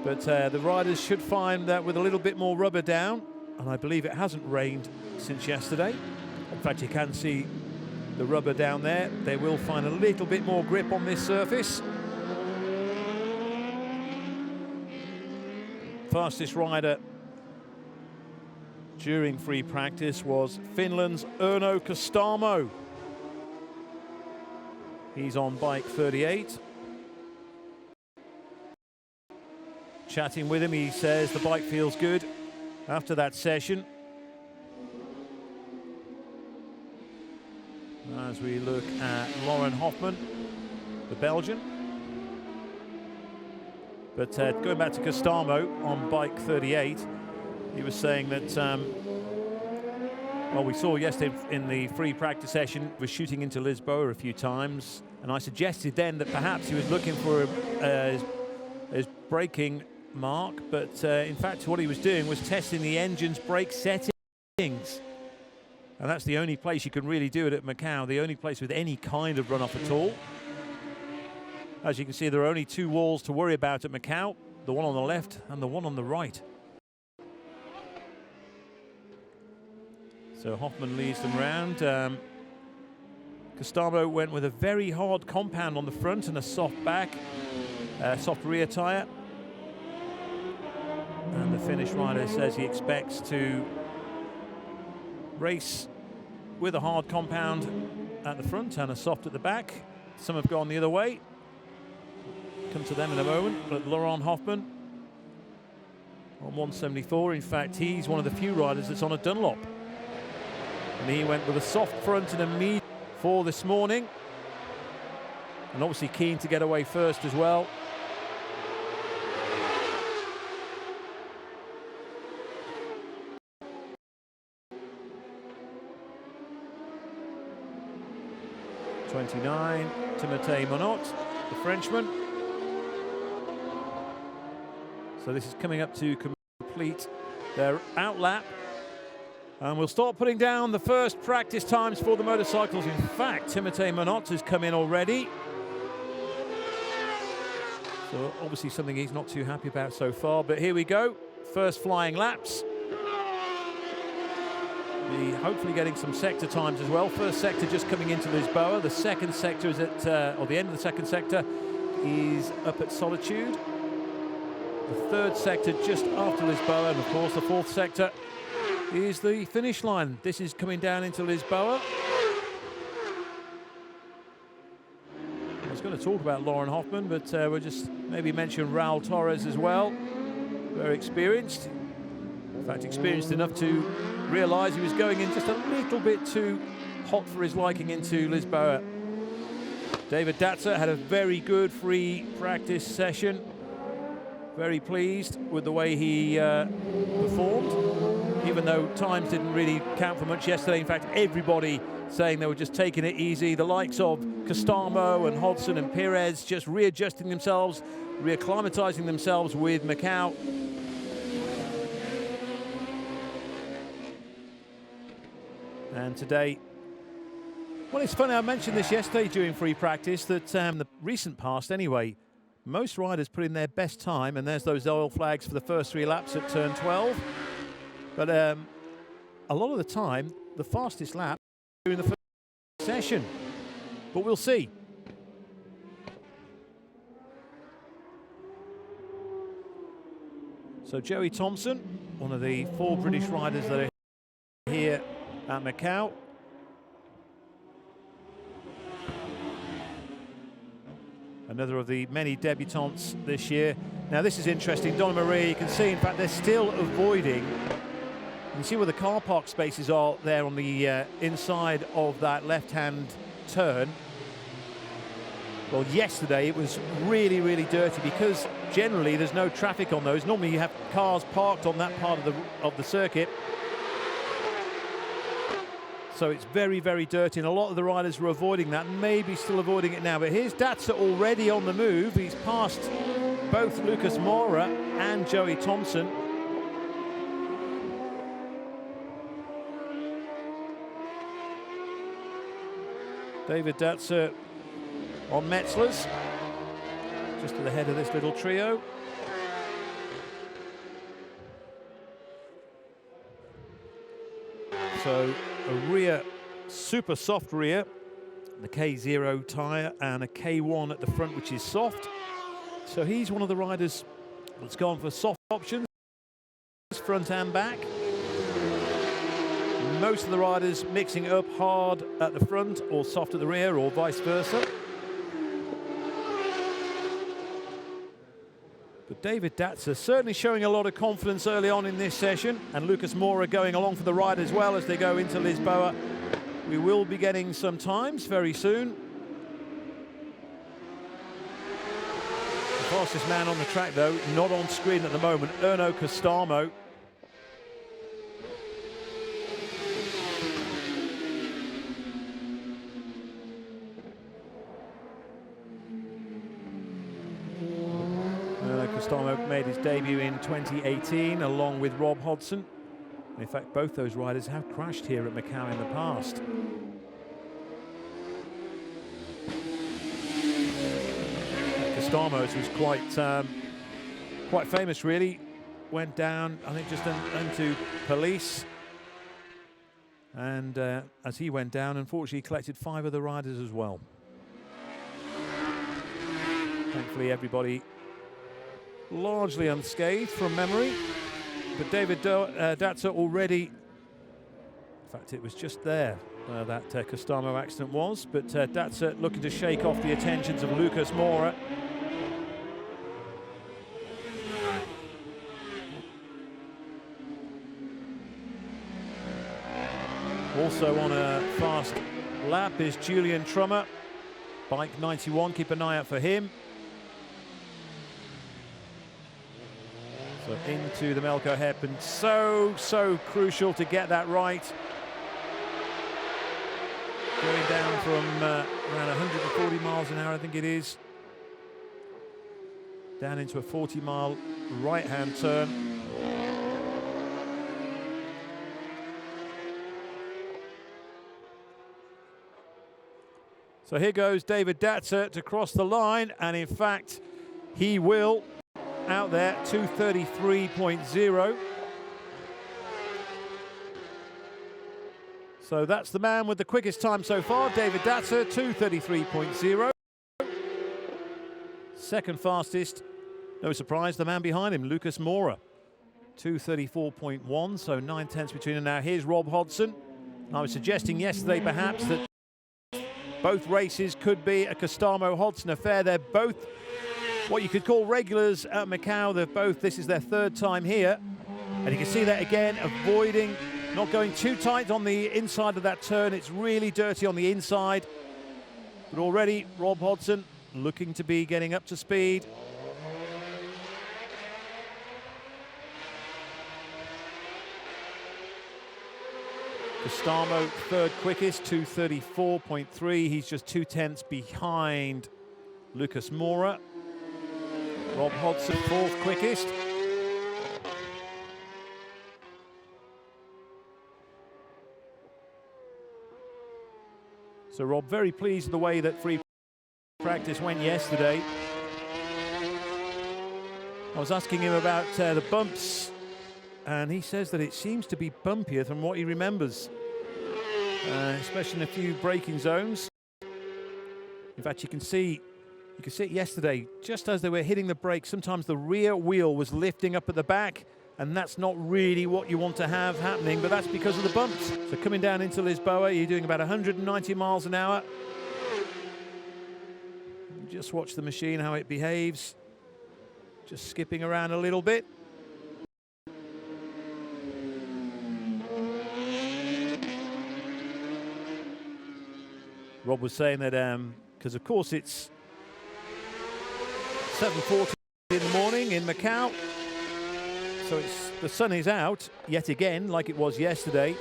But the riders should find that with a little bit more rubber down, and I believe it hasn't rained since yesterday. In fact, you can see the rubber down there. They will find a little bit more grip on this surface. Fastest rider during free practice was Finland's Erno Kostamo. He's on bike 38. Chatting with him, he says the bike feels good after that session. As we look at Lauren Hoffman, the Belgian. But going back to Kostamo on bike 38, he was saying that, well, we saw yesterday in the free practice session, was shooting into Lisboa a few times, and I suggested then that perhaps he was looking for his braking mark, but in fact what he was doing was testing the engine's brake settings. And that's the only place you can really do it at Macau, the only place with any kind of runoff at all. As you can see, there are only two walls to worry about at Macau, the one on the left and the one on the right. So Hoffman leads them round. Kostamo went with a very hard compound on the front and a soft back, soft rear tyre. And the Finnish rider says he expects to race with a hard compound at the front and a soft at the back. Some have gone the other way. Come to them in a moment, but Laurent Hoffman on 174. In fact, he's one of the few riders that's on a Dunlop. And he went with a soft front and a medium for this morning. And obviously keen to get away first as well. '29, Timothée Monod, the Frenchman. So this is coming up to complete their outlap. And we'll start putting down the first practice times for the motorcycles. In fact, Timothée Monod has come in already. So obviously something he's not too happy about so far. But here we go, first flying laps. Hopefully getting some sector times as well. First sector just coming into Lisboa. The second sector is at, or the end of the second sector is up at Solitude. The third sector just after Lisboa, and of course the fourth sector is the finish line. This is coming down into Lisboa. I was going to talk about Lauren Hoffman, but we'll just maybe mention Raul Torres as well. Very experienced. In fact, experienced enough to realise he was going in just a little bit too hot for his liking into Lisboa. David Datzer had a very good free practice session. Very pleased with the way he performed, even though times didn't really count for much yesterday. In fact, everybody saying they were just taking it easy. The likes of Kostamo and Hodgson and Perez just readjusting themselves, reacclimatising themselves with Macau. And today, well, it's funny, I mentioned this yesterday during free practice, that the recent past anyway, most riders put in their best time, and there's those oil flags for the first 3 laps at turn 12. But a lot of the time, the fastest lap during the first session. But we'll see. So Joey Thompson, one of the 4 British riders that are here at Macau. Another of the many debutantes this year. Now this is interesting, Donna Maria, you can see, in fact, they're still avoiding. You can see where the car park spaces are there on the inside of that left-hand turn. Well, yesterday it was really, really dirty because generally there's no traffic on those. Normally you have cars parked on that part of the circuit. So it's very, very dirty, and a lot of the riders were avoiding that, maybe still avoiding it now. But here's Datzer already on the move. He's passed both Lucas Moura and Joey Thompson. David Datzer on Metzler's, just to the head of this little trio. So a rear, super soft rear, the K0 tyre, and a K1 at the front, which is soft. So he's one of the riders that's gone for soft options, front and back. Most of the riders mixing up hard at the front or soft at the rear, or vice versa. But David Datzer certainly showing a lot of confidence early on in this session, and Lucas Moura going along for the ride as well as they go into Lisboa. We will be getting some times very soon. The fastest man on the track, though, not on screen at the moment, Erno Costamo. Costamo made his debut in 2018 along with Rob Hodson. In fact, both those riders have crashed here at Macau in the past. Costamo was quite famous, really. Went down, I think, just into police. And as he went down, unfortunately, he collected 5 other riders as well. Thankfully, everybody largely unscathed from memory, but David Datzer already, in fact it was just there that Costamo accident was, but Datzer looking to shake off the attentions of Lucas Moura. Also on a fast lap is Julian Trummer, bike 91, keep an eye out for him. So into the Melco hairpin, so crucial to get that right. Going down from around 140 miles an hour, I think it is, down into a 40-mile right-hand turn. So here goes David Datzer to cross the line, and in fact, he will. Out there, 2:33.0. So that's the man with the quickest time so far, David Datzer, 2:33.0. Second fastest, no surprise, the man behind him, Lucas Moura, 2:34.1, so 9 tenths between them. Now here's Rob Hodson. I was suggesting yesterday perhaps that both races could be a Costamo-Hodson affair. They're both what you could call regulars at Macau. This is their 3rd time here. And you can see that again, avoiding, not going too tight on the inside of that turn. It's really dirty on the inside. But already Rob Hodson looking to be getting up to speed. Costamo 3rd quickest, 2:34.3. He's just 2 tenths behind Lucas Moura. Rob Hodson 4th quickest. So Rob very pleased with the way that free practice went yesterday. I was asking him about the bumps, and he says that it seems to be bumpier than what he remembers, especially in a few braking zones. In fact, you can see it yesterday, just as they were hitting the brakes, sometimes the rear wheel was lifting up at the back, and that's not really what you want to have happening, but that's because of the bumps. So coming down into Lisboa, you're doing about 190 miles an hour. Just watch the machine, how it behaves. Just skipping around a little bit. Rob was saying that, because of course it's 7:40 in the morning in Macau, so the sun is out yet again like it was yesterday,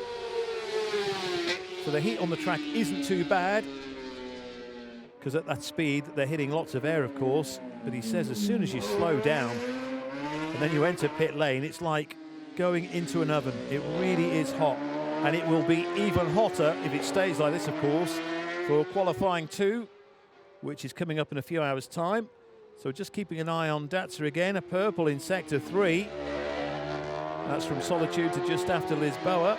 so the heat on the track isn't too bad, because at that speed they're hitting lots of air, of course. But he says as soon as you slow down and then you enter pit lane, it's like going into an oven. It really is hot, and it will be even hotter if it stays like this, of course, for qualifying 2, which is coming up in a few hours' time. So just keeping an eye on Datzer again, a purple in sector 3. That's from Solitude to just after Lisboa.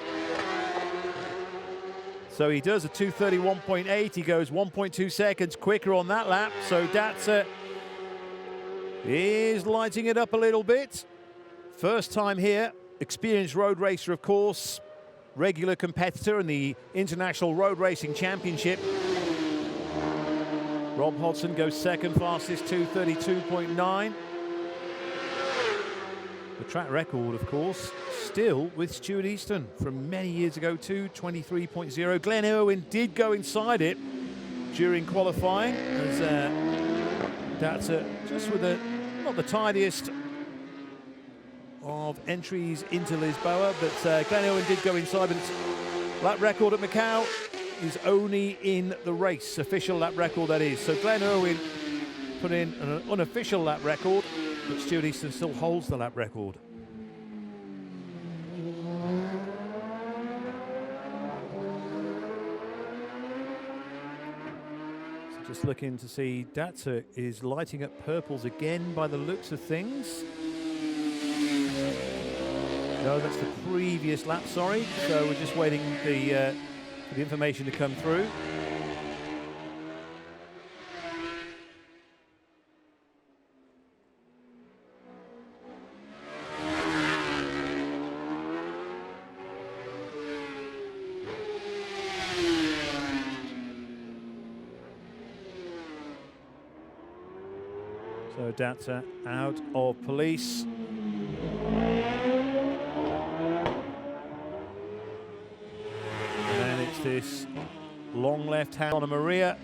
So he does a 2:31.8. He goes 1.2 seconds quicker on that lap. So Datsa is lighting it up a little bit. First time here, experienced road racer, of course, regular competitor in the International Road Racing Championship. Rob Hodgson goes second fastest, 2:32.9. The track record, of course, still with Stuart Easton from many years ago, 2:23.0. Glenn Irwin did go inside it during qualifying, as that's just with not the tidiest of entries into Lisboa, but Glenn Irwin did go inside, but lap record at Macau is only in the race, official lap record that is. So Glenn Irwin put in an unofficial lap record, but Stuart Easton still holds the lap record. So just looking to see, Datsa is lighting up purples again by the looks of things. No, that's the previous lap, sorry. So we're just waiting for the information to come through. So Datsa out of police. And it's this long left hand on Maria.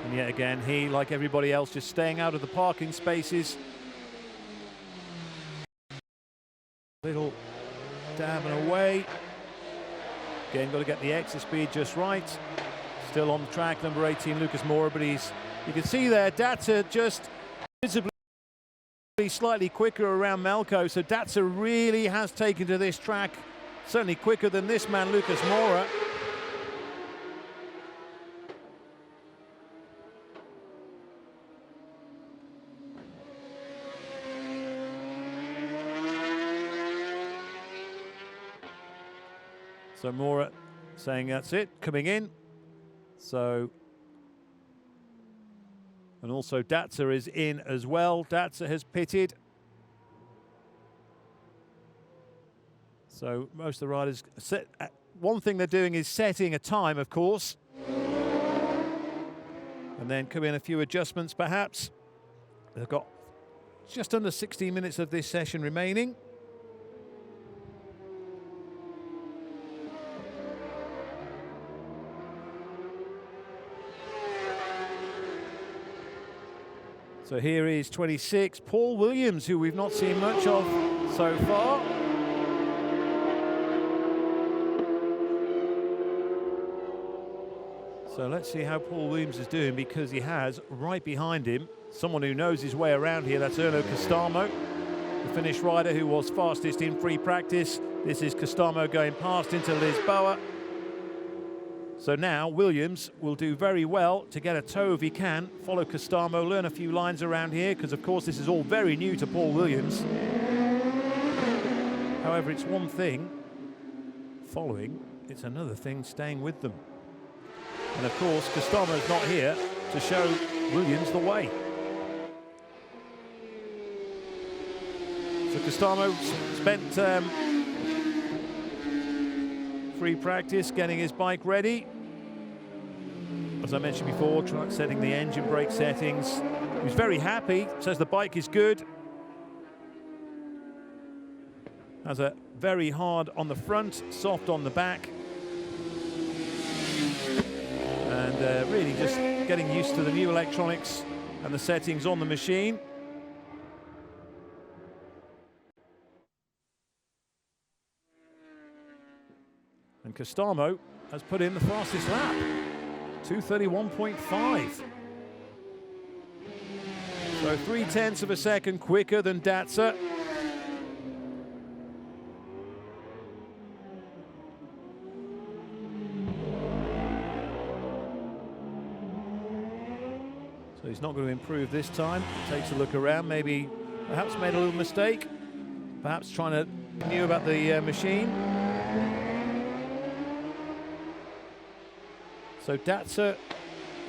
And yet again, he, like everybody else, just staying out of the parking spaces. Little dabbing away. Again, got to get the exit speed just right. Still on the track, number 18, Lucas Mora, but you can see there, Datsa just visibly slightly quicker around Melco, so Datsa really has taken to this track, certainly quicker than this man, Lucas Mora. So Mora saying that's it, coming in. So, and also Datsa is in as well. Datsa has pitted. So most of the riders set. One thing they're doing is setting a time, of course, and then come in a few adjustments perhaps. They've got just under 16 minutes of this session remaining. So here is 26, Paul Williams, who we've not seen much of so far. So let's see how Paul Williams is doing, because he has right behind him someone who knows his way around here. That's Erno Costamo, the Finnish rider who was fastest in free practice. This is Costamo going past into Lisboa. So now Williams will do very well to get a tow if he can, follow Costamo, learn a few lines around here, because of course this is all very new to Paul Williams. However, it's one thing following, it's another thing staying with them. And of course, Costamo's not here to show Williams the way. So Costamo spent free practice getting his bike ready. As I mentioned before, setting the engine brake settings. He's very happy, says the bike is good. Has a very hard on the front, soft on the back. And really just getting used to the new electronics and the settings on the machine. And Costamo has put in the fastest lap, 2:31.5. So 0.3 of a second quicker than Datsa. So he's not going to improve this time. Takes a look around, maybe perhaps made a little mistake, perhaps trying to Knew about the machine. So Datsa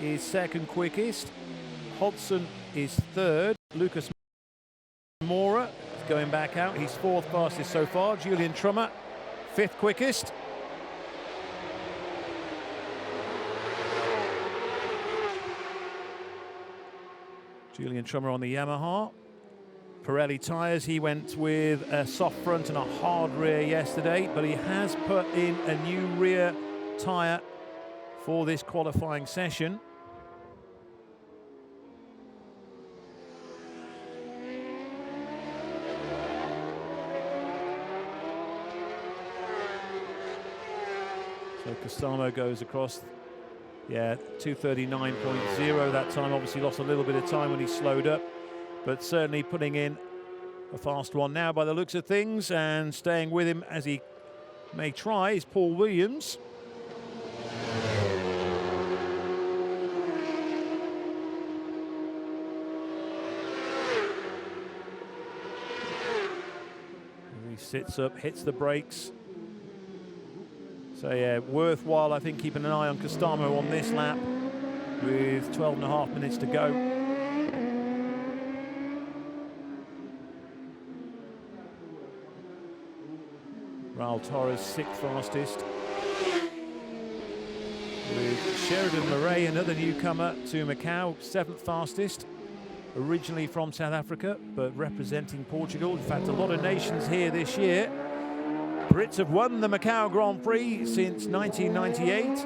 is second quickest. Hodson is third. Lucas Mora is going back out. He's fourth fastest so far. Julian Trummer, fifth quickest. Julian Trummer on the Yamaha. Pirelli tyres, he went with a soft front and a hard rear yesterday, but he has put in a new rear tyre for this qualifying session. So Castamo goes across, 2:39.0 that time. Obviously lost a little bit of time when he slowed up, but certainly putting in a fast one now by the looks of things, and staying with him as he may try is Paul Williams. He sits up, hits the brakes. So yeah, worthwhile, I think, keeping an eye on Castamo on this lap with 12.5 minutes to go. Raul Torres, sixth fastest. With Sheridan Murray, another newcomer to Macau, seventh fastest. Originally from South Africa, but representing Portugal. In fact, a lot of nations here this year. Brits have won the Macau Grand Prix since 1998.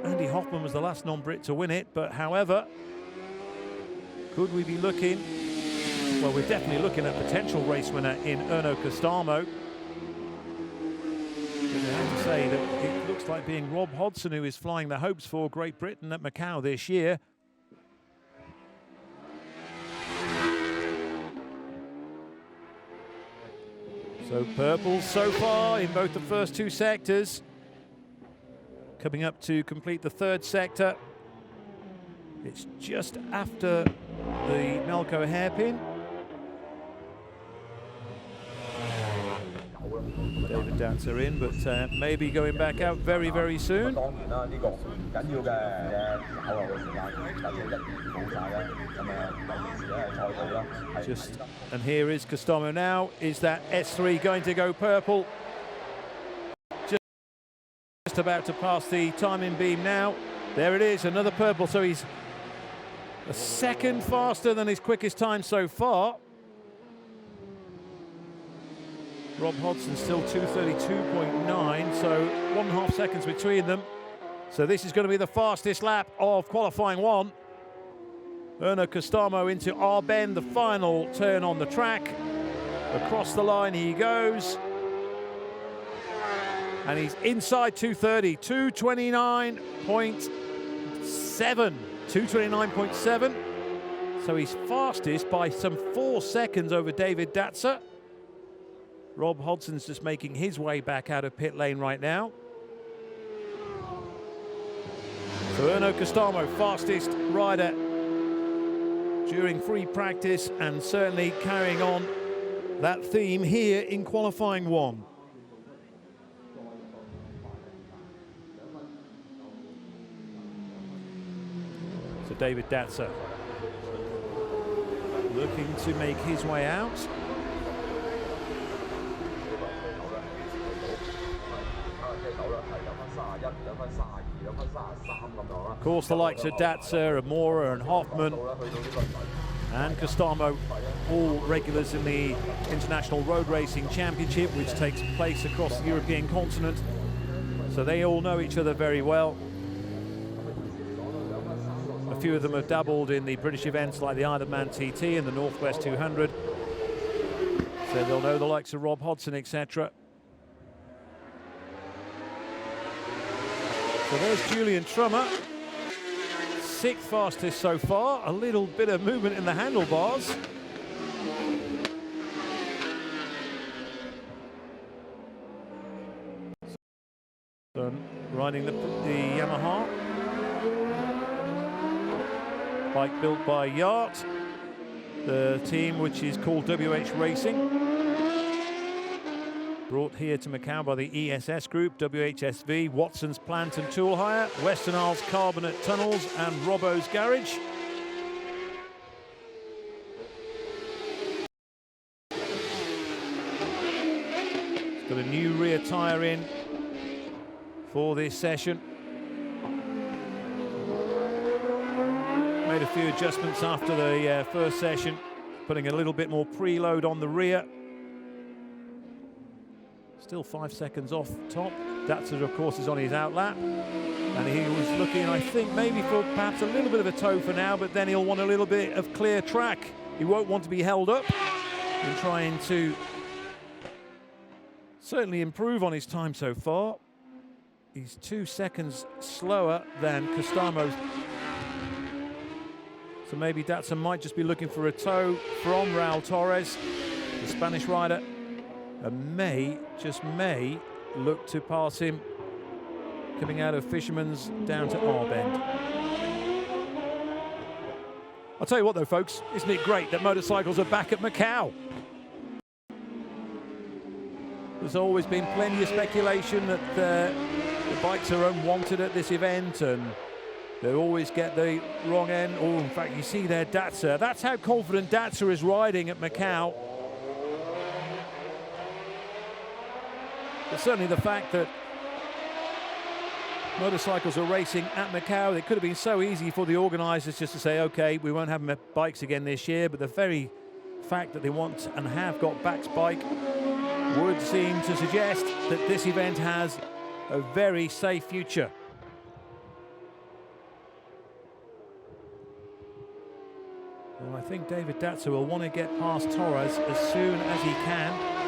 Andy Hoffman was the last non-Brit to win it, but however, could we be looking? Well, we're definitely looking at potential race winner in Erno Castamo. But I have to say that it looks like being Rob Hodson who is flying the hopes for Great Britain at Macau this year. So purple so far in both the first two sectors. Coming up to complete the third sector. It's just after the Melco hairpin. David Dancer in, but maybe going back out very, very soon. And here is Castamo now. Is that S3 going to go purple? Just about to pass the timing beam now. There it is, another purple. So he's a second faster than his quickest time so far. Rob Hodson still 2:32.9, so 1.5 seconds between them. So this is going to be the fastest lap of qualifying one. Erno Castamo into our bend, the final turn on the track. Across the line he goes. And he's inside 2:30, 2:29.7. 2:29.7. So he's fastest by some 4 seconds over David Datsa. Rob Hodson's just making his way back out of pit lane right now. So Erno Castamo, fastest rider during free practice, and certainly carrying on that theme here in qualifying one. So David Datsa looking to make his way out. Of course, the likes of Datsa, Amora and Hoffman and Castamo, all regulars in the International Road Racing Championship, which takes place across the European continent. So they all know each other very well. A few of them have dabbled in the British events like the Isle of Man TT and the Northwest 200. So they'll know the likes of Rob Hodson, etc. So there's Julian Trummer, sixth fastest so far. A little bit of movement in the handlebars. So riding the Yamaha. Bike built by Yacht, the team which is called WH Racing. Brought here to Macau by the ESS Group, WHSV, Watson's Plant and Tool Hire, Western Isles Carbonate Tunnels and Robbo's Garage. It's got a new rear tyre in for this session. Made a few adjustments after the first session, putting a little bit more preload on the rear. Still 5 seconds off top. Datsun, of course, is on his outlap. And he was looking, I think, maybe for perhaps a little bit of a toe for now, but then he'll want a little bit of clear track. He won't want to be held up in trying to certainly improve on his time so far. He's 2 seconds slower than Costamo. So maybe Datsun might just be looking for a toe from Raul Torres, the Spanish rider. And may, just may, look to pass him coming out of Fisherman's down to R-Bend. I'll tell you what though, folks, isn't it great that motorcycles are back at Macau? There's always been plenty of speculation that the bikes are unwanted at this event and they always get the wrong end. Oh, in fact, you see there Datsun. That's how confident Datsun is riding at Macau. But certainly the fact that motorcycles are racing at Macau, it could have been so easy for the organisers just to say, okay, we won't have bikes again this year, but the very fact that they want and have got Back's bike would seem to suggest that this event has a very safe future. Well, I think David Datsun will want to get past Torres as soon as he can.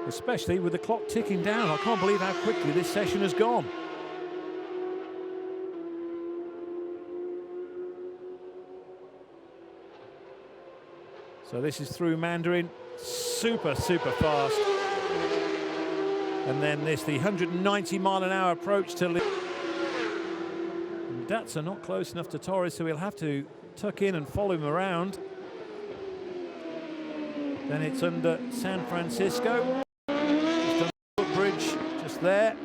Especially with the clock ticking down. I can't believe how quickly this session has gone. So this is through Mandarin, super fast. And then this, the 190-mile-an-hour approach to and Datsun not close enough to Torres, so he'll have to tuck in and follow him around. Then it's under San Francisco. Bridge just there.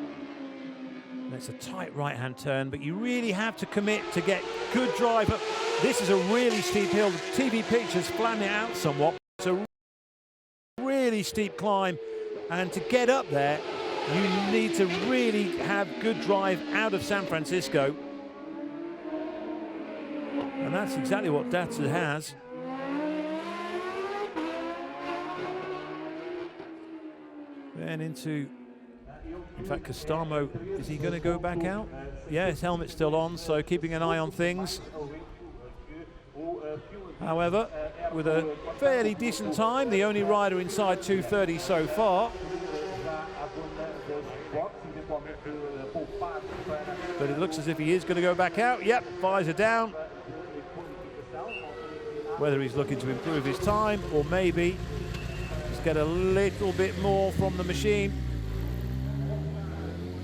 And it's a tight right-hand turn, but you really have to commit to get good drive up. This is a really steep hill. The TV pictures flatten it out somewhat. It's a really steep climb, and to get up there, you need to really have good drive out of San Francisco. And that's exactly what Datsun has. Then into, in fact, Costamo, is he going to go back out? Yeah, his helmet's still on, so keeping an eye on things. However, with a fairly decent time, the only rider inside 2:30 so far. But it looks as if he is going to go back out. Yep, visor down. Whether he's looking to improve his time or maybe just get a little bit more from the machine.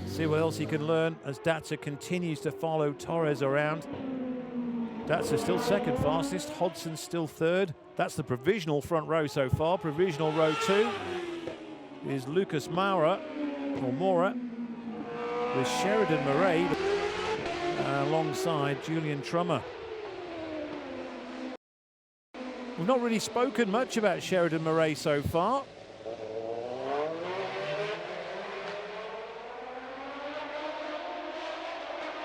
See what else he can learn as Datsun continues to follow Torres around. Datsun still second fastest, Hodgson's still third. That's the provisional front row so far. Provisional row 2 is Lucas Mora with Sheridan Murray alongside Julian Trummer. We've not really spoken much about Sheridan Murray so far.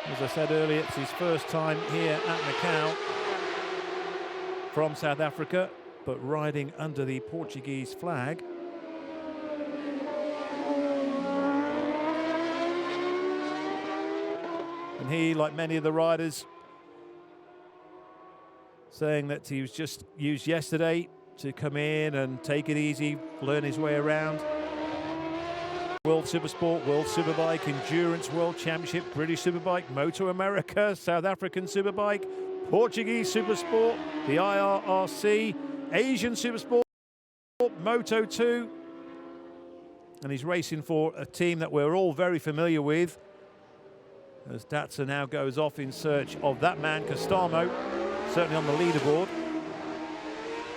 As I said earlier, it's his first time here at Macau from South Africa, but riding under the Portuguese flag. And he, like many of the riders, saying that he was just used yesterday to come in and take it easy, learn his way around. World Supersport, World Superbike, Endurance World Championship, British Superbike, Moto America, South African Superbike, Portuguese Supersport, the IRRC, Asian Supersport, Moto 2. And he's racing for a team that we're all very familiar with, as Datsun now goes off in search of that man, Costamo, certainly on the leaderboard.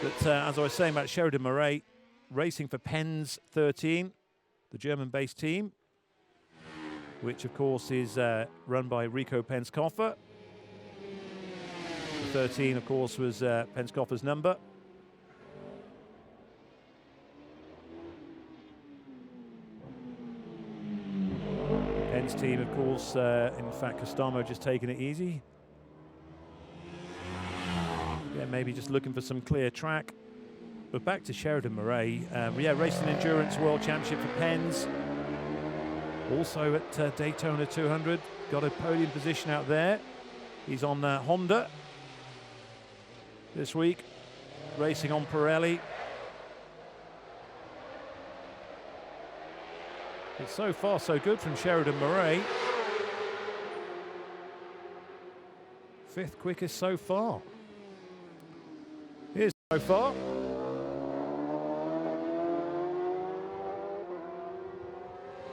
But as I was saying about Sheridan Murray, racing for Pens 13, the German-based team, which of course is run by Rico Penskoffer. 13, of course, was Penskoffer's number. Pens team, of course, in fact, Costamo just taking it easy. Yeah, maybe just looking for some clear track. But back to Sheridan Murray. Yeah, Racing Endurance World Championship for Pens. Also at Daytona 200, got a podium position out there. He's on Honda this week, racing on Pirelli. But so far, so good from Sheridan Murray. 5th quickest so far. Here's so far.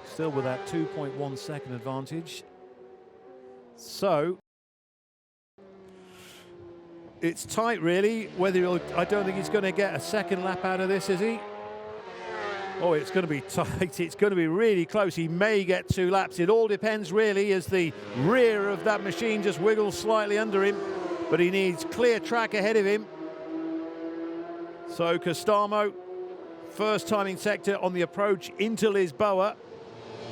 Still with that 2.1 second advantage. So it's tight, really. Whether I don't think he's going to get a second lap out of this, is he? Oh, it's going to be tight. It's going to be really close. He may get 2 laps. It all depends, really, as the rear of that machine just wiggles slightly under him. But he needs clear track ahead of him. So Costamo, first timing sector on the approach into Lisboa.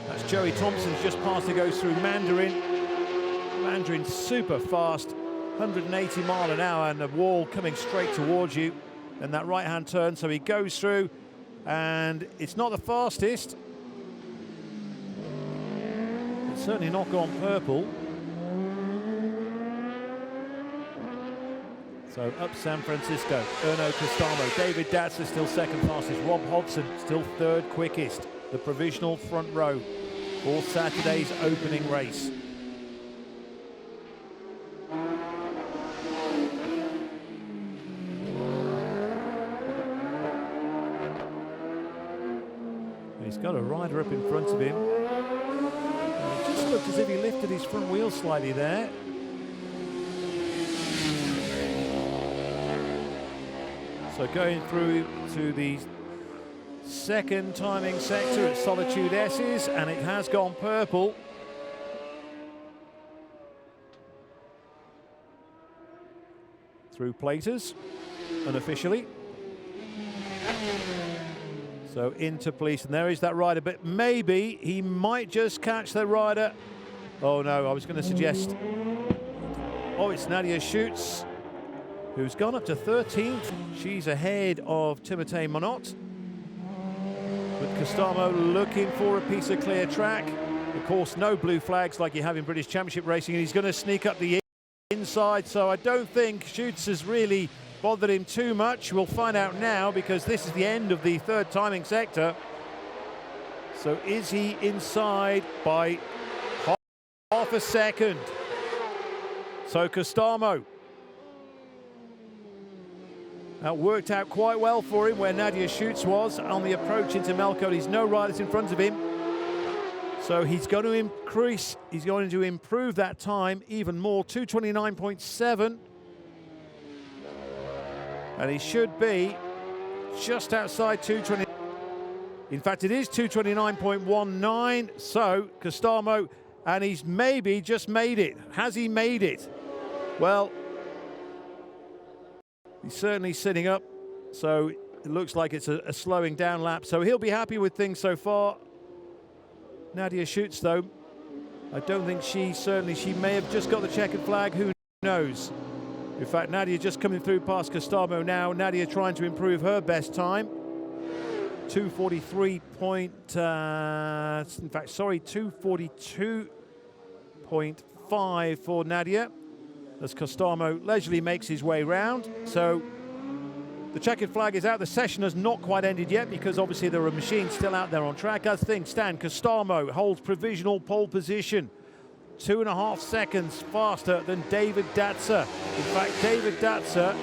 That's Joey Thompson's just passed to go through Mandarin. Mandarin super fast, 180 mile an hour, and the wall coming straight towards you. And that right-hand turn, so he goes through, and it's not the fastest. It's certainly not gone purple. So up San Francisco, Erno Costamo, David Datzer still second fastest, Rob Hodson still 3rd quickest. The provisional front row for Saturday's opening race. He's got a rider up in front of him. It just looked as if he lifted his front wheel slightly there. So going through to the second timing sector at Solitude S's, and it has gone purple. Through Platers, unofficially. So into police, and there is that rider, but maybe he might just catch the rider. Oh no, I was going to suggest, oh, it's Nadia Schutz, who's gone up to 13th. She's ahead of Timothée Monod. But Costamo looking for a piece of clear track. Of course, no blue flags like you have in British Championship racing, and he's going to sneak up the inside, so I don't think Schutz has really bothered him too much. We'll find out now, because this is the end of the 3rd timing sector. So is he inside by half a second? So Costamo, that worked out quite well for him where Nadia Schutz was on the approach into Melco. He's no riders in front of him. So he's going to increase, he's going to improve that time even more, 2:29.7. And he should be just outside 2:20. In fact, it is 2:29.19. So Costamo, and he's maybe just made it. Has he made it? Well, he's certainly sitting up, so it looks like it's a slowing down lap. So he'll be happy with things so far. Nadia Schutz, though, I don't think she may have just got the checkered flag. Who knows? In fact, Nadia just coming through past Costamo now. Nadia trying to improve her best time. 242.5 for Nadia, as Costamo leisurely makes his way round. So the checkered flag is out. The session has not quite ended yet, because obviously there are machines still out there on track. As things stand, Costamo holds provisional pole position, 2.5 seconds faster than David Datzer. In fact, David Datzer,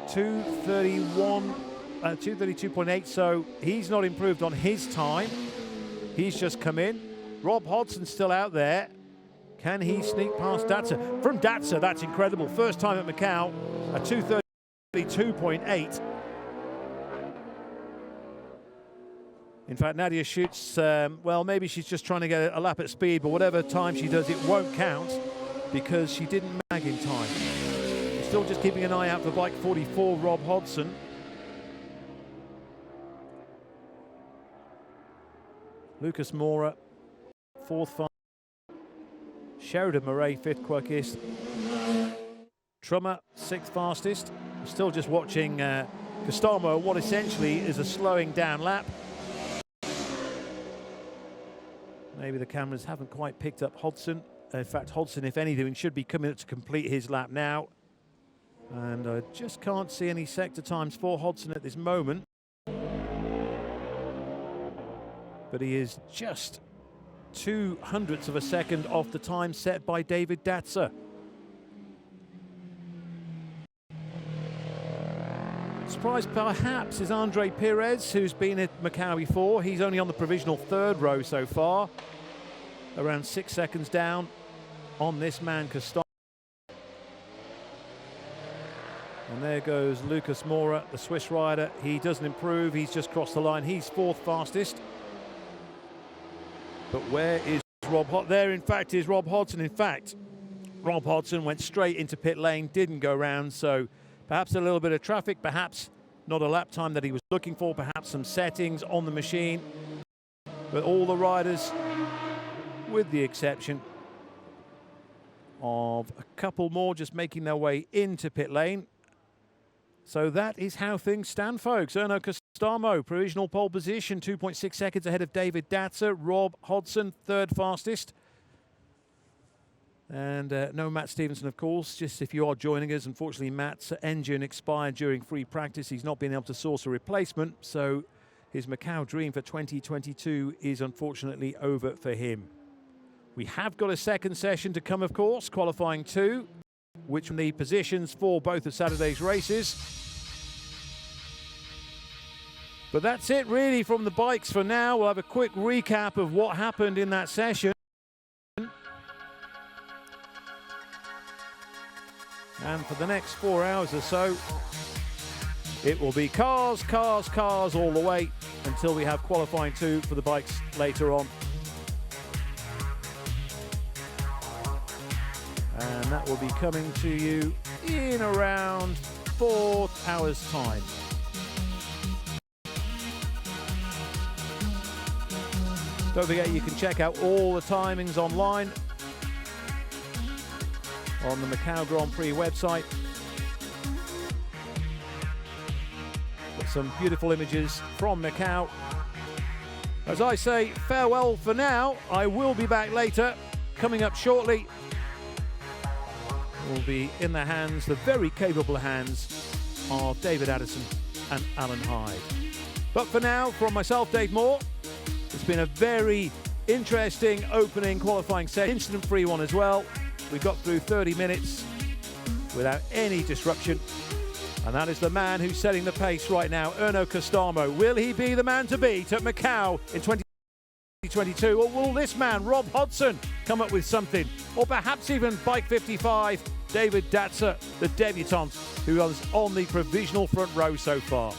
232.8, so he's not improved on his time. He's just come in. Rob Hodson still out there. Can he sneak past Datzer? From Datzer, that's incredible. First time at Macau, a 2:30. 2.8. In fact, Nadia shoots, well, maybe she's just trying to get a lap at speed, but whatever time she does, it won't count because she didn't mag in time. Still just keeping an eye out for bike 44, Rob Hodson. Lucas Mora, 4th fastest. Sheridan Murray, 5th quickest. Trummer, 6th fastest. We're still just watching Costamo, what essentially is a slowing down lap. Maybe the cameras haven't quite picked up Hodson. In fact, Hodson, if anything, should be coming up to complete his lap now. And I just can't see any sector times for Hodson at this moment. But he is just 0.02 of a second off the time set by David Datzer. Surprised perhaps is Andre Perez, who's been at Macau before. He's only on the provisional 3rd row so far. Around 6 seconds down on this man, Costano. And there goes Lucas Mora, the Swiss rider. He doesn't improve, he's just crossed the line. He's 4th fastest. But where is Rob Hodson? There, in fact, is Rob Hodson. In fact, Rob Hodson went straight into pit lane, didn't go round, so perhaps a little bit of traffic, perhaps not a lap time that he was looking for, perhaps some settings on the machine. But all the riders, with the exception of a couple more just making their way into pit lane. So that is how things stand, folks. Erno Costamo, provisional pole position, 2.6 seconds ahead of David Datzer. Rob Hodson, 3rd fastest. And no Matt Stevenson, of course. Just if you are joining us, unfortunately, Matt's engine expired during free practice. He's not been able to source a replacement. So his Macau dream for 2022 is unfortunately over for him. We have got a second session to come, of course, qualifying 2, which from the positions for both of Saturday's races. But that's it really from the bikes for now. We'll have a quick recap of what happened in that session. And for the next 4 hours or so, it will be cars, cars, cars all the way until we have qualifying 2 for the bikes later on. And that will be coming to you in around 4 hours' time. Don't forget you can check out all the timings online on the Macau Grand Prix website. Got some beautiful images from Macau. As I say, farewell for now. I will be back later. Coming up shortly will be in the hands, the very capable hands of David Addison and Alan Hyde. But for now, from myself, Dave Moore, it's been a very interesting opening qualifying set, incident-free one as well. We got through 30 minutes without any disruption. And that is the man who's setting the pace right now, Erno Costamo. Will he be the man to beat at Macau in 2022? Or will this man, Rob Hodson, come up with something? Or perhaps even Bike 55, David Datzer, the debutant, who was on the provisional front row so far.